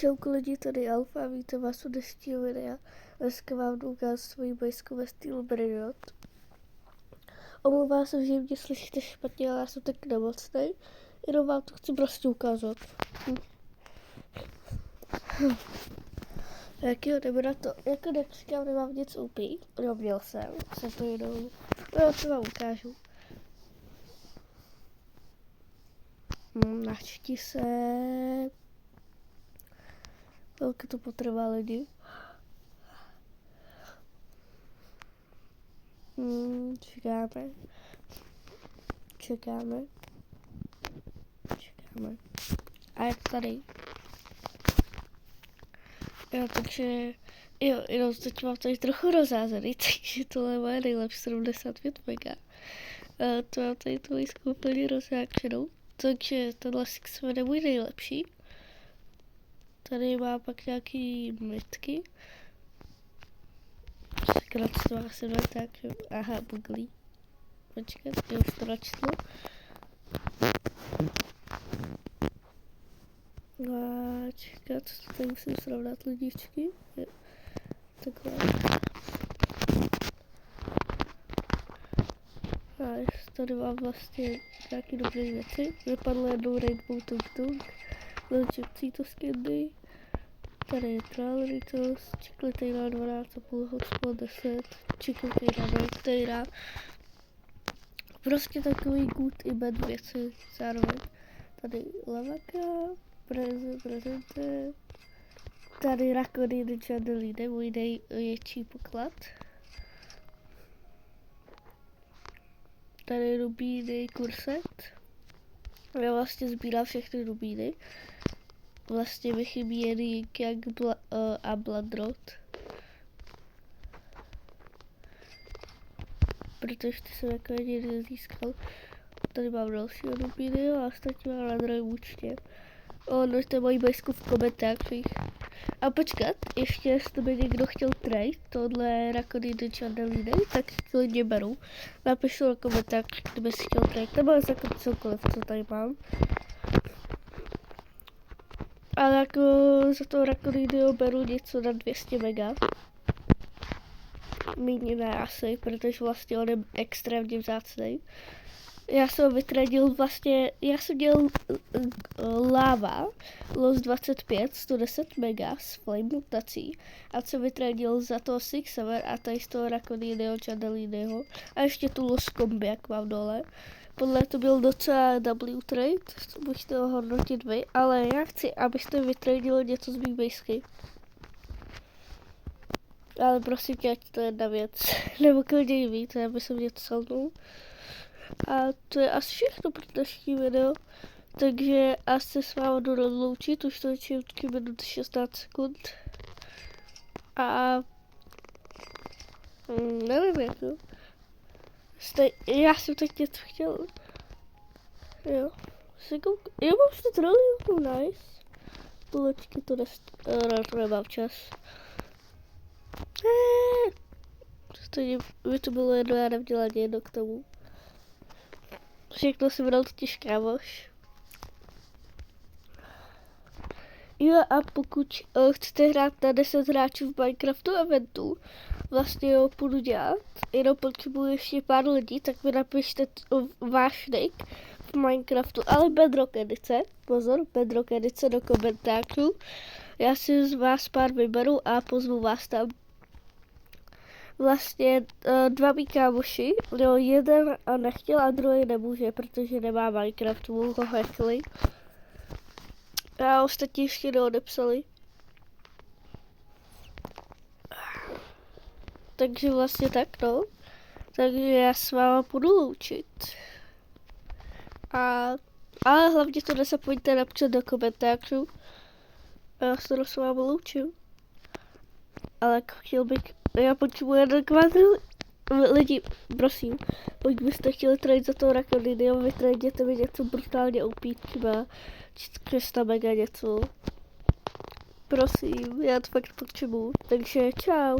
Čauku lidi, tady Alfa, víte vás u dnešního videa. Dneska vám jdu ukázat svoji bajsku ve stylu Brňot. Omlouvám se, že mě slyšíte špatně, ale já jsem tak nemocnej. Jenom vám to chci prostě ukázat. Jak jo, jdeme na to. Jako nepříkám, nemám nic upít. No, měl jsem to jenom. No, co vám ukážu. Načti se. Velké to potrvá lidi. Čekáme. A je to tady. Jo, takže jo, jenom teď mám tady trochu rozházený, takže tohle je moje nejlepší 75 mega. To mám tady tu lístku úplně rozhákřenou, takže tenhle Six se jmenuje můj nejlepší. Tady má pak nějaký mytky. Sakra, co to má se jmenuje tak, aha, buglí. Počkat, já už to načtu. A čekat, tady musím srovnat lidičky. Takhle. A tady mám vlastně nějaké dobré věci. Vypadlo jednou Rainbow Tung, Legipcí to skinny. Tady je Tralritos, Čiklitejna 12,5, Hotspot 10, Čiklitejna Noctejna. Prostě takový good i bad věci zároveň. Tady Lavaka, prezente. Tady Rakoniny Chandeliny, můj největší poklad. Tady rubíny Kurset. Já vlastně sbírám všechny rubíny. Vlastně mi chybí jen Ying a Bloodroot. Protože ty jsem jako jediný získal. Tady mám další rubíny a ostatní mám na druhém účtě. Nožte moji bajsku v komentářích. A počkat, ještě jestli by někdo chtěl trade tohle Rakoniny Chandeliny, tak klidně beru. Napišu na komentář, kdyby si chtěl trade, nebo jako cokoliv, co tady mám. Ale jako za to Rakoniny beru něco na 200 mega. Míň ne asi, protože vlastně on je extrémně vzácnej. Já jsem vytradil vlastně, já jsem dělal Lava, Los 25, 110 mega s flame mutací a co vytradil za toho Six Seven a tady z toho Rakoninyho Chandelinyho a ještě tu Los Kombi, jak mám dole. Podle to byl docela W trade, můžete ho hodnotit vy, ale já chci, abyste vytradili něco z mých bejsky. Ale prosím tě, ať to je jedna věc, nebo klidně víte, aby jsem něco salnul. A to je asi všechno pro dnešní video, takže asi s vámi jdu rozloučit, už to je 4 minuty 16 sekund. A nevím jako. Já jsem teď něco chtěl. Jo. Mám to trolling, nice. Půlečky to nemám čas. Stejně by to bylo jedno, já neměla jedno k tomu. Všechno si bral totiž kámoš. Jo a pokud chcete hrát na 10 hráčů v Minecraftu eventu, vlastně ho půjdu dělat, jenom potřebuji ještě pár lidí, tak mi napište váš nick v Minecraftu, ale Bedrock edice, pozor, Bedrock edice do komentářů. Já si z vás pár vyberu a pozvu vás tam. Vlastně dva mý kámoši, no jeden nechtěl a druhý nemůže, protože nemá Minecraft, mu ho hackli. A ostatní ještě neodepsali. Takže vlastně tak no. Takže já s váma půjdu loučit. Ale hlavně to nezapomeňte napsat do komentářů. A já se s váma loučím. Ale chtěl bych, já potřebuji jeden kvadru. Lidi, prosím, pokud byste chtěli trade za toho Rakoninyho, vytraděte mi něco brutálně OP, třeba 400 mega něco. Prosím, já to fakt potřebuji, takže čau.